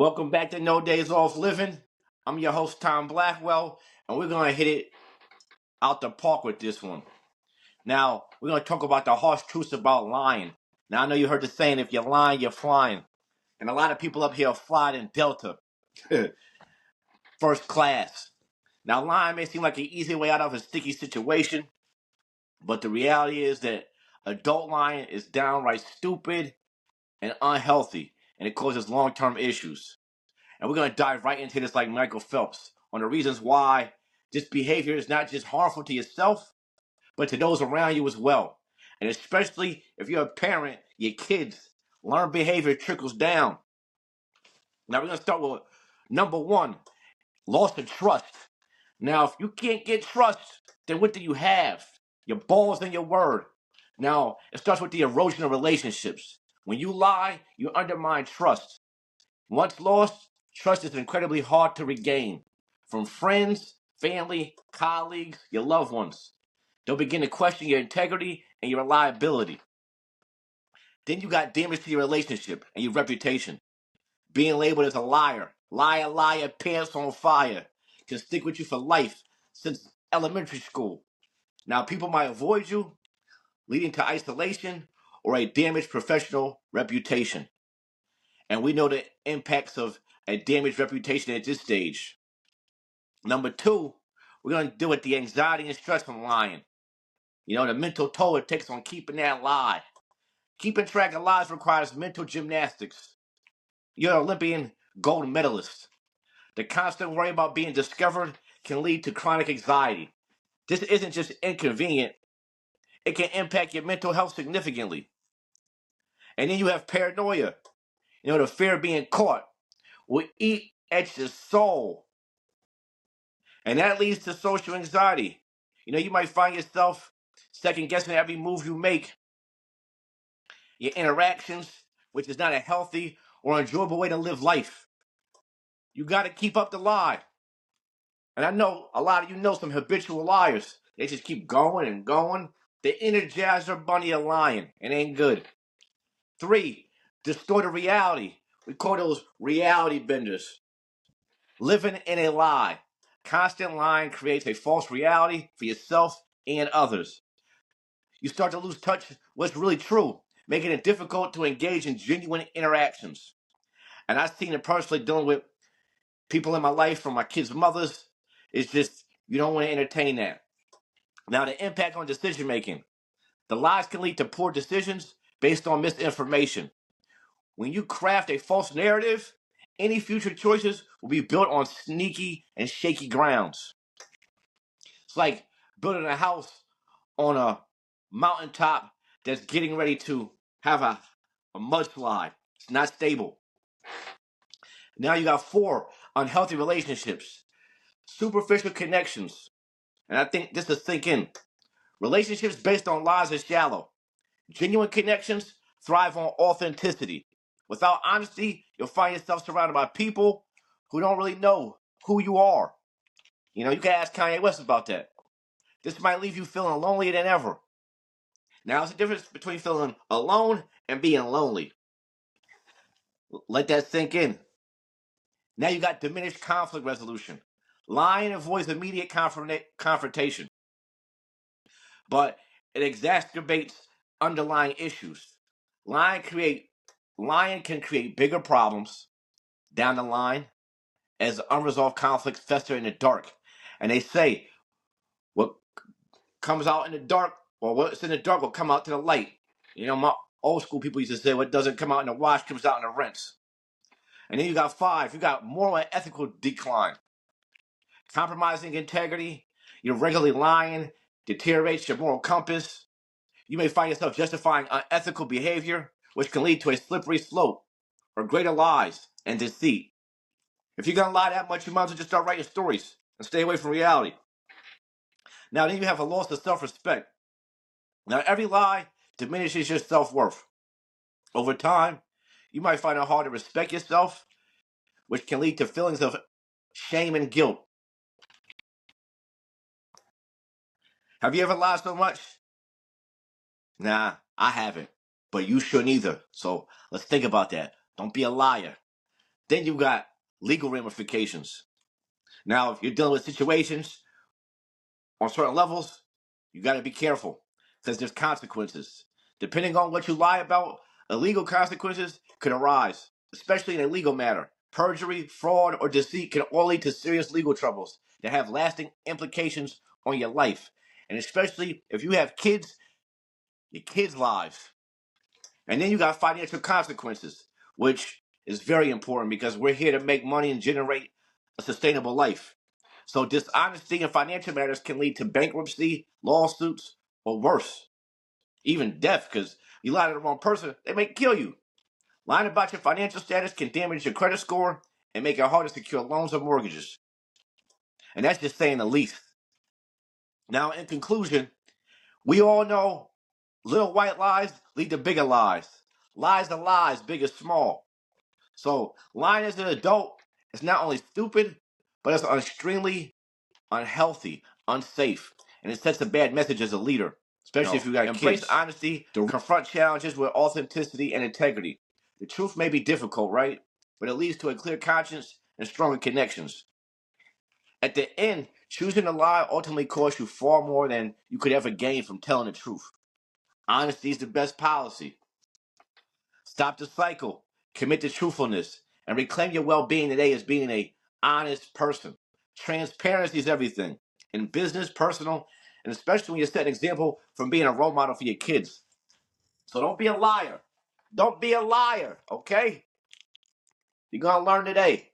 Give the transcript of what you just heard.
Welcome back to No Days Off Living. I'm your host, Tom Blackwell, and we're going to hit it out the park with this one. Now, we're going to talk about the harsh truths about lying. Now, I know you heard the saying, if you're lying, you're flying. And a lot of people up here are flying in Delta, first class. Now, lying may seem like an easy way out of a sticky situation, but the reality is that adult lying is downright stupid and unhealthy, and it causes long-term issues. And we're going to dive right into this like Michael Phelps on the reasons why this behavior is not just harmful to yourself, but to those around you as well. And especially if you're a parent, your kids, learned behavior trickles down. Now we're going to start with number one, loss of trust. Now, if you can't get trust, then what do you have? Your balls and your word. Now, it starts with the erosion of relationships. When you lie, you undermine trust. Once lost, trust is incredibly hard to regain. From friends, family, colleagues, your loved ones. They'll begin to question your integrity and your reliability. Then you got damage to your relationship and your reputation. Being labeled as a liar, liar, liar, pants on fire, can stick with you for life since elementary school. Now, people might avoid you, leading to isolation or a damaged professional reputation. And we know the impacts of a damaged reputation at this stage. Number two, we're going to deal with the anxiety and stress from lying. You know, the mental toll it takes on keeping that lie. Keeping track of lies requires mental gymnastics. You're an Olympian gold medalist. The constant worry about being discovered can lead to chronic anxiety. This isn't just inconvenient, it can impact your mental health significantly. And then you have paranoia. You know, the fear of being caught will eat at your soul. And that leads to social anxiety. You know, you might find yourself second guessing every move you make, your interactions, which is not a healthy or enjoyable way to live life. You got to keep up the lie. And I know a lot of you know some habitual liars. They just keep going and going. The Energizer Bunny of lying. It ain't good. Three, distorted reality. We call those reality benders. Living in a lie. Constant lying creates a false reality for yourself and others. You start to lose touch with what's really true, making it difficult to engage in genuine interactions. And I've seen it personally dealing with people in my life, from my kids' mothers. It's just, you don't want to entertain that. Now, the impact on decision making. The lies can lead to poor decisions based on misinformation. When you craft a false narrative, any future choices will be built on sneaky and shaky grounds. It's like building a house on a mountaintop that's getting ready to have a mudslide. It's not stable. Now you got four, unhealthy relationships, superficial connections. And I think this is sink in. Relationships based on lies are shallow. Genuine connections thrive on authenticity. Without honesty, you'll find yourself surrounded by people who don't really know who you are. You know, you can ask Kanye West about that. This might leave you feeling lonelier than ever. Now, there's a difference between feeling alone and being lonely. Let that sink in. Now you got diminished conflict resolution. Lying avoids immediate confrontation, but it exacerbates underlying issues. Lying create Lying can create bigger problems down the line as unresolved conflicts fester in the dark. And they say what comes out in the dark, or what's in the dark will come out to the light. You know, my old school people used to say what doesn't come out in the wash comes out in the rinse. And then you got five, you got moral and ethical decline. Compromising integrity, you're regularly lying, deteriorates your moral compass. You may find yourself justifying unethical behavior, which can lead to a slippery slope or greater lies and deceit. If you're gonna lie that much, you might as well just start writing stories and stay away from reality. Now, then you have a loss of self-respect. Now, every lie diminishes your self-worth. Over time, you might find it hard to respect yourself, which can lead to feelings of shame and guilt. Have you ever lied so much? Nah, I haven't. But you shouldn't either. So let's think about that. Don't be a liar. Then you got legal ramifications. Now, if you're dealing with situations on certain levels, you got to be careful because there's consequences. Depending on what you lie about, illegal consequences could arise, especially in a legal matter. Perjury, fraud, or deceit can all lead to serious legal troubles that have lasting implications on your life. And especially if you have kids, your kids' lives. And then you got financial consequences, which is very important because we're here to make money and generate a sustainable life. So dishonesty in financial matters can lead to bankruptcy, lawsuits, or worse, even death, because you lie to the wrong person, they may kill you. Lying about your financial status can damage your credit score and make it hard to secure loans or mortgages. And that's just saying the least. Now, in conclusion, we all know little white lies lead to bigger lies. Lies are lies, big or small. So lying as an adult is not only stupid, but it's extremely unhealthy, unsafe, and it sets a bad message as a leader, especially if you got embrace kids. Honesty to confront challenges with authenticity and integrity. The truth may be difficult, right? But it leads to a clear conscience and stronger connections. At the end, choosing to lie ultimately costs you far more than you could ever gain from telling the truth. Honesty is the best policy. Stop the cycle, commit to truthfulness, and reclaim your well-being today as being an honest person. Transparency is everything in business, personal, and especially when you set an example from being a role model for your kids. So don't be a liar. Don't be a liar, okay? You're going to learn today.